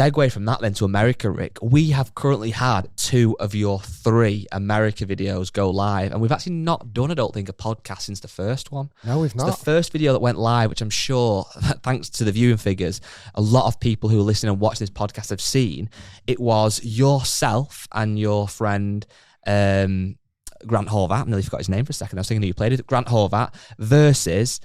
segue from that then to America, Rick. We have currently had 2 of your 3 America videos go live, and we've actually not done, I don't think, a podcast since the first one. No, we've not. So the first video that went live, which I'm sure, thanks to the viewing figures, a lot of people who are listening and watching this podcast have seen. It was yourself and your friend Grant Horvat. I nearly forgot his name for a second. I was thinking who you played it. Grant Horvat versus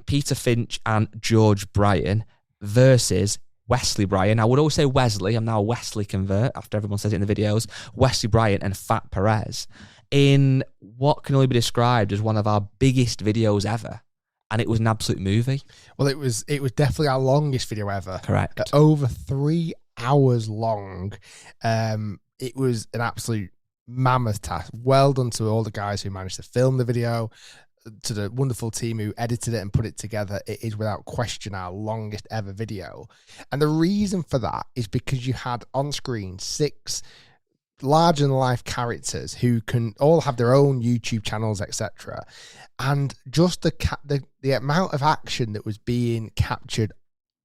Peter Finch and George Bryan versus Wesley Bryan. I would always say Wesley. I'm now a Wesley convert after everyone says it in the videos. Wesley Bryan and Fat Perez in what can only be described as one of our biggest videos ever. And it was an absolute movie. Well, it was definitely our longest video ever. Correct. Over 3 hours long. It was an absolute mammoth task. Well done to all the guys who managed to film the video, to the wonderful team who edited it and put it together. It is without question our longest ever video. And the reason for that is because you had on screen 6 larger than life characters who can all have their own YouTube channels, etc. And just the amount of action that was being captured,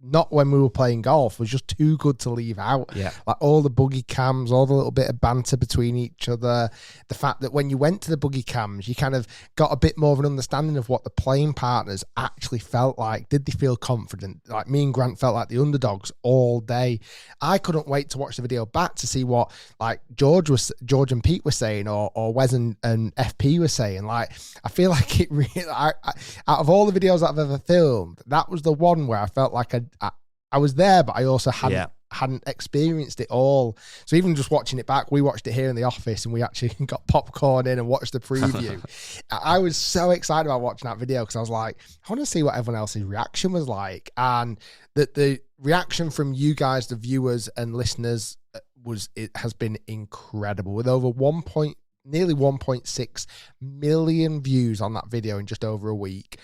not when we were playing golf, was just too good to leave out. Yeah. Like all the buggy cams, all the little bit of banter between each other. The fact that when you went to the buggy cams, you kind of got a bit more of an understanding of what the playing partners actually felt like. Did they feel confident? Like me and Grant felt like the underdogs all day. I couldn't wait to watch the video back to see what like George and Pete were saying, or Wes and FP were saying. Like, I feel like it really, out of all the videos that I've ever filmed, that was the one where I felt like I was there, but I also hadn't experienced it all. So even just watching it back, we watched it here in the office and we actually got popcorn in and watched the preview. I was so excited about watching that video because I was like, I want to see what everyone else's reaction was like. And the reaction from you guys, the viewers and listeners, has been incredible, with over nearly 1.6 million views on that video in just over a week.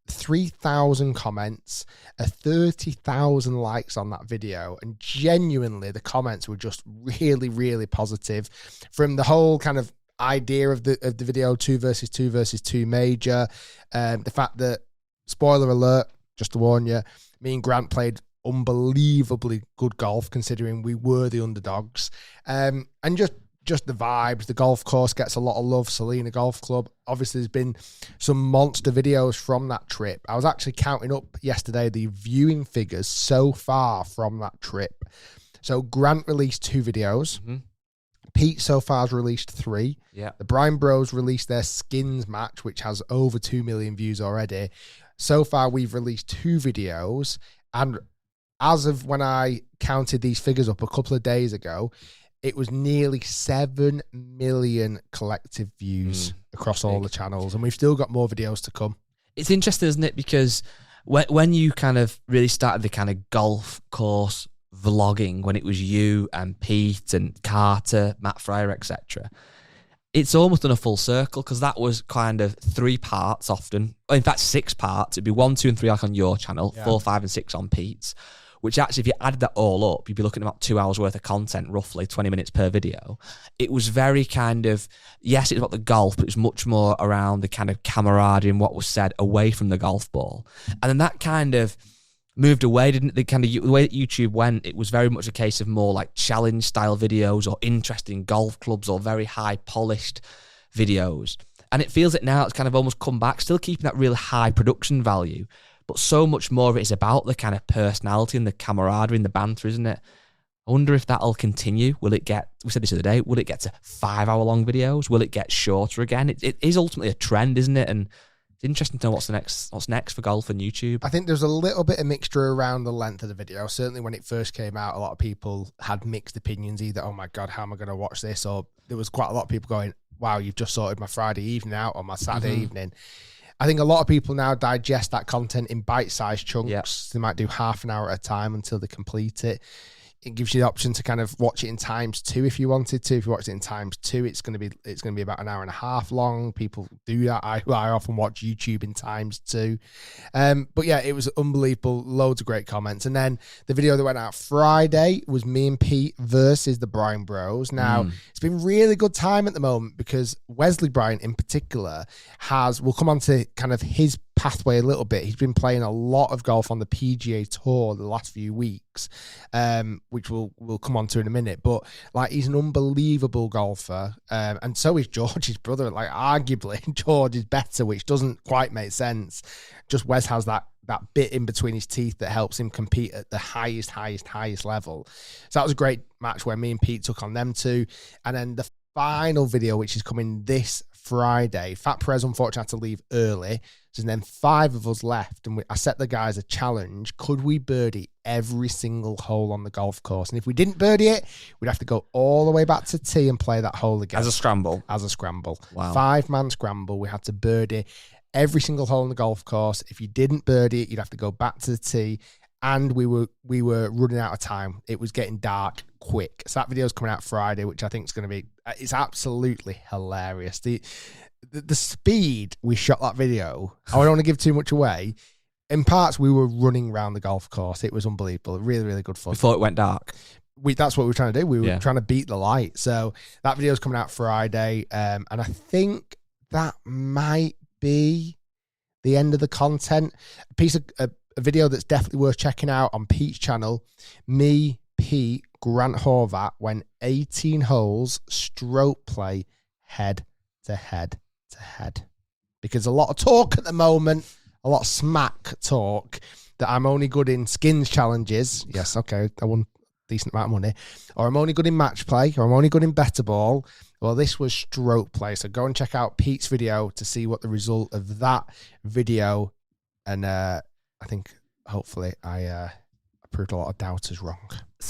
3,000 comments, 30,000 likes on that video, and genuinely the comments were just really, really positive. From the whole kind of idea of the video, 2 versus 2 versus 2 major, the fact that, spoiler alert, just to warn you, me and Grant played unbelievably good golf considering we were the underdogs, and just the vibes. The golf course gets a lot of love. Salina Golf Club. Obviously, there's been some monster videos from that trip. I was actually counting up yesterday the viewing figures so far from that trip. So Grant released 2 videos. Mm-hmm. Pete so far has released 3. Yeah. The Bryan Bros released their skins match, which has over 2 million views already. So far, we've released 2 videos. And as of when I counted these figures up a couple of days ago, it was nearly 7 million collective views across all the channels, and we've still got more videos to come. It's interesting, isn't it? Because when you kind of really started the kind of golf course vlogging, when it was you and Pete and Carter, Matt Fryer, etc., it's almost done a full circle, because that was kind of 3 parts often. Well, in fact, 6 parts. It'd be 1, 2, and 3 like on your channel, 4, 5, and 6 on Pete's. Which actually, if you added that all up, you'd be looking at about 2 hours worth of content, roughly 20 minutes per video. It was very kind of, yes, it was about the golf, but it was much more around the kind of camaraderie and what was said away from the golf ball. And then that kind of moved away, didn't it? The way that YouTube went, it was very much a case of more like challenge style videos or interesting golf clubs or very high polished videos. And it feels that now it's kind of almost come back, still keeping that really high production value. But so much more of it is about the kind of personality and the camaraderie and the banter, isn't it? I wonder if that'll continue. Will it get, we said this the other day, will it get to 5-hour long videos? Will it get shorter again? It is ultimately a trend, isn't it? And it's interesting to know what's next for golf and YouTube. I think there's a little bit of mixture around the length of the video. Certainly when it first came out, a lot of people had mixed opinions, either, oh my God, how am I going to watch this? Or there was quite a lot of people going, wow, you've just sorted my Friday evening out or my Saturday evening. I think a lot of people now digest that content in bite-sized chunks. Yep. They might do half an hour at a time until they complete it. It gives you the option to kind of watch it in times 2 if you wanted to. If you watch it in times 2, it's going to be about an hour and a half long. People do that. I often watch YouTube in times 2. But yeah, it was unbelievable. Loads of great comments. And then the video that went out Friday was me and Pete versus the Bryan Bros. Now, it's been really good time at the moment because Wesley Bryan in particular we'll come on to kind of his pathway a little bit. He's been playing a lot of golf on the PGA Tour the last few weeks, which we'll come on to in a minute. But like, he's an unbelievable golfer, and so is George's brother. Like, arguably, George is better, which doesn't quite make sense. Just Wes has that bit in between his teeth that helps him compete at the highest level. So that was a great match where me and Pete took on them two. And then the final video, which is coming this Friday, Fat Perez unfortunately had to leave early. So then 5 of us left, and I set the guys a challenge. Could we birdie every single hole on the golf course? And if we didn't birdie it, we'd have to go all the way back to tee and play that hole again. As a scramble? As a scramble. Wow. 5-man scramble. We had to birdie every single hole on the golf course. If you didn't birdie it, you'd have to go back to the tee. And we were running out of time. It was getting dark quick. So that video is coming out Friday, which I think is going to be, it's absolutely hilarious. The speed we shot that video, I don't want to give too much away. In parts, we were running around the golf course. It was unbelievable. Really, really good fun. Before it went dark. That's what we were trying to do. We were trying to beat the light. So that video is coming out Friday. And I think that might be the end of the content. A video that's definitely worth checking out on Pete's channel. Me, Pete, Grant Horvat went 18 holes, stroke play, head to head to head. Because a lot of talk at the moment, a lot of smack talk, that I'm only good in skins challenges. Yes, okay, I won a decent amount of money. Or I'm only good in match play, or I'm only good in better ball. Well, this was stroke play. So go and check out Pete's video to see what the result of that video. And I think hopefully I proved a lot of doubters wrong.